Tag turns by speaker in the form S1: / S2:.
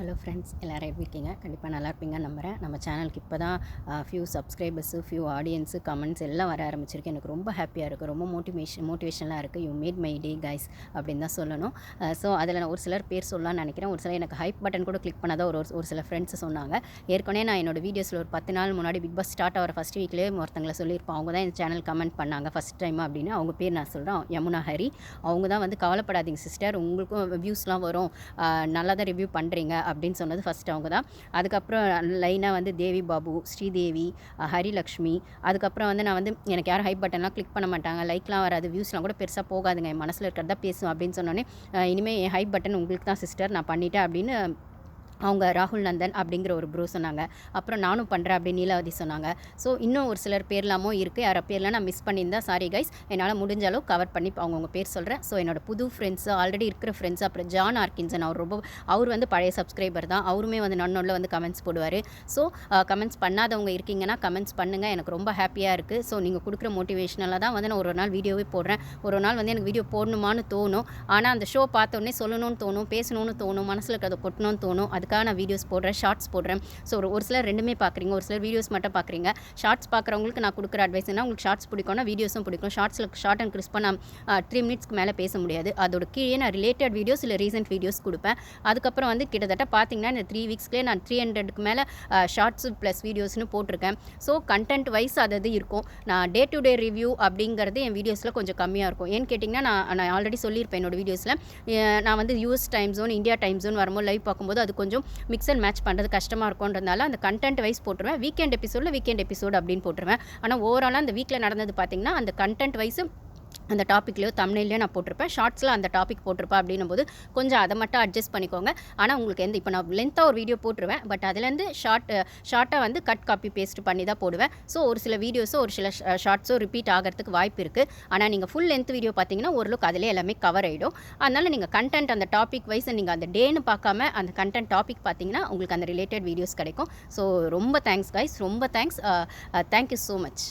S1: Hello friends, எல்லோரும் எப்படி இருக்கீங்க? கண்டிப்பாக நல்லா இருப்பீங்கன்னு நம்புகிறேன். நம்ம சேனலுக்கு இப்போ தான் few subscribers, few audience, comments எல்லாம் வர ஆரம்பிச்சிருக்கு. எனக்கு ரொம்ப ஹாப்பியாக இருக்குது. ரொம்ப மோட்டிவேஷனாக இருக்குது. You made my day guys அப்படின்னு தான் சொல்லணும். ஸோ அதில் நான் ஒரு சிலர் பேர் சொல்லலாம்னு நினைக்கிறேன். ஒரு சிலர் எனக்கு ஹைப் பட்டன் கூட கிளிக் பண்ணாதான் ஒரு சில ஃப்ரெண்ட்ஸ் சொன்னாங்க. ஏற்கனவே நான் என்னோடய வீடியோஸில் ஒரு 10 நாள் முன்னாடி பிக் பாஸ் ஸ்டார்ட் ஆகிற ஃபஸ்ட் வீக்லேயே ஒருத்தங்களை சொல்லியிருப்பேன். அவங்க தான் இந்த சேனல் கமெண்ட் பண்ணாங்க ஃபஸ்ட் டைம் அப்படின்னு. அவங்க பேர் நான் சொல்கிறேன், யமுனா ஹரி. அவங்க தான் வந்து கவலைப்படாதீங்க சிஸ்டர், உங்களுக்கும் வியூஸ்லாம் வரும், நல்லா தான் ரிவ்யூ பண்ணுறீங்க அப்படின்னு சொன்னது ஃபஸ்ட் அவங்க தான். அதுக்கப்புறம் லைனாக வந்து தேவி பாபு, ஸ்ரீதேவி, ஹரிலக்ஷ்மி. அதுக்கப்புறம் வந்து நான் வந்து எனக்கு யாரும் ஹைப் பட்டன்லாம் கிளிக் பண்ண மாட்டாங்க, லைக்லாம் வராது, வியூஸ்லாம் கூட பெருசாக போகாதுங்க, என் மனசில் இருக்கிறதா பேசுவேன் அப்படின்னு சொன்னோன்னே, இனிமேல் என் ஹைப் பட்டன் உங்களுக்கு தான் சிஸ்டர், நான் பண்ணிட்டேன் அப்படின்னு அவங்க ராகுல் நந்தன் அப்படிங்கிற ஒரு ப்ரோ சொன்னாங்க. அப்புறம் நானும் பண்ணுறேன் அப்படின்னு நீலாவதி சொன்னாங்க. ஸோ இன்னும் ஒரு சிலர் பேர்லாமும் இருக்குது. யார் பேர்லாம் நான் மிஸ் பண்ணியிருந்தா சாரி கைஸ். என்னால் முடிஞ்ச அளவு கவர் பண்ணி அவங்கவுங்க பேர் சொல்கிறேன். ஸோ என்னோடய புது ஃப்ரெண்ட்ஸு, ஆல்ரெடி இருக்கிற ஃப்ரெண்ட்ஸ், அப்புறம் ஜான் ஆர்கின்சன், அவர் வந்து பழைய சப்ஸ்கிரைபர் தான். அவருமே வந்து நன்னொன்னில் வந்து கமெண்ட்ஸ் போடுவார். ஸோ கமெண்ட்ஸ் பண்ணாதவங்க இருக்கீங்கன்னா கமெண்ட்ஸ் பண்ணுங்கள், எனக்கு ரொம்ப ஹாப்பியாக இருக்குது. ஸோ நீங்கள் கொடுக்குற மோட்டிவேஷனில் தான் வந்து நான் ஒரு நாள் வீடியோவே போடுறேன். ஒரு நாள் வந்து எனக்கு வீடியோ போடணுமான்னு தோணும். ஆனால் அந்த ஷோ பார்த்தோன்னே சொல்லணும்னு தோணும், பேசணும்னு தோணும், மனசில் இருக்கிறத கொட்டணும்னு தோணும். அதுக்காக நான் வீடியோஸ் போடுறேன், ஷார்ட்ஸ் போடுறேன். ஸோ ஒரு சிலர் ரெண்டுமே பார்க்குறீங்க, ஒரு சிலர் வீடியோஸ் மட்டும் பார்க்குறீங்க. ஷார்ட்ஸ் பார்க்குறவங்களுக்கு நான் கொடுக்குற அட்வைஸ் என்ன, உங்களுக்கு ஷார்ட்ஸ் பிடிக்கும்னா வீடியோஸும் பிடிக்கும். ஷார்ட் அண்ட் கிறிஸ்பாக நான் 3 மினிட்ஸ்க்கு மேலே பேச முடியாது. அதோட கீழே நான் ரிலேட்டட் வீடியோஸ் இல்லை ரீசெண்ட் வீடியோஸ் கொடுப்பேன். அதுக்கப்புறம் வந்து கிட்டத்தட்ட பார்த்தீங்கன்னா இந்த 3 வீக்ஸ்லேயே நான் 300க்கு மேலே ஷார்ட்ஸு ப்ளஸ் வீடியோஸ்னு போட்டிருக்கேன். ஸோ கண்டென்ட் வைஸ் அது இருக்கும். நான் டே டு டே ரிவ்யூ அப்படிங்கிறது என் வீடியோஸில் கொஞ்சம் கம்மியாக இருக்கும். ஏன்னு கேட்டிங்கன்னா நான் ஆல்ரெடி சொல்லியிருப்பேன் என்னோட வீடியோஸில், நான் வந்து US time zone, India time zone வரும்போது லைவ் பார்க்கும்போது அது கொஞ்சம் மிக்ஸ் அண்ட் மேட்ச் பண்ணுறது கஷ்டமாக இருக்கும்ன்றதுனால அந்த கண்டென்ட் வைஸ் போட்டுருவேன். வீக்கெண்ட் எபிசோடு அப்படின்னு போட்டுருவேன். ஆனால் ஓவராலாக அந்த வீக்கில் நடந்தது பார்த்திங்கன்னா அந்த கண்டென்ட் வைஸு அந்த டாப்பிக்லையோ தமிழ்லையோ நான் போட்டிருப்பேன். ஷார்ட்ஸில் அந்த டாபிக் போட்டிருப்பேன் அப்படின்னும் போது கொஞ்சம் அதை மட்டும் அட்ஜஸ்ட் பண்ணிக்கோங்க. ஆனால் உங்களுக்கு இப்போ நான் லென்த்தாக ஒரு வீடியோ போட்டுருவேன், பட் அதுலேருந்து ஷார்ட்டாக வந்து கட் காப்பி பேஸ்ட் பண்ணி தான் போடுவேன். ஸோ ஒரு சில வீடியோஸோ ஒரு சில ஷார்ட்ஸோ ரிப்பீட் ஆகிறதுக்கு வாய்ப்பு இருக்குது. ஆனால் நீங்கள் ஃபுல் லென்த் வீடியோ பார்த்தீங்கன்னா ஓரளவுக்கு அதிலே எல்லாமே கவர் ஆகிடும். அதனால் நீங்கள் கண்டென்ட் அந்த டாபிக் வைஸ் நீங்கள் அந்த டேன்னு பார்க்காம அந்த கண்டென்ட் டாபிக் பார்த்தீங்கன்னா உங்களுக்கு அந்த ரிலேட்டட் வீடியோஸ் கிடைக்கும். ஸோ ரொம்ப தேங்க்ஸ் கைஸ், ரொம்ப தேங்க்ஸ். Thank you so much.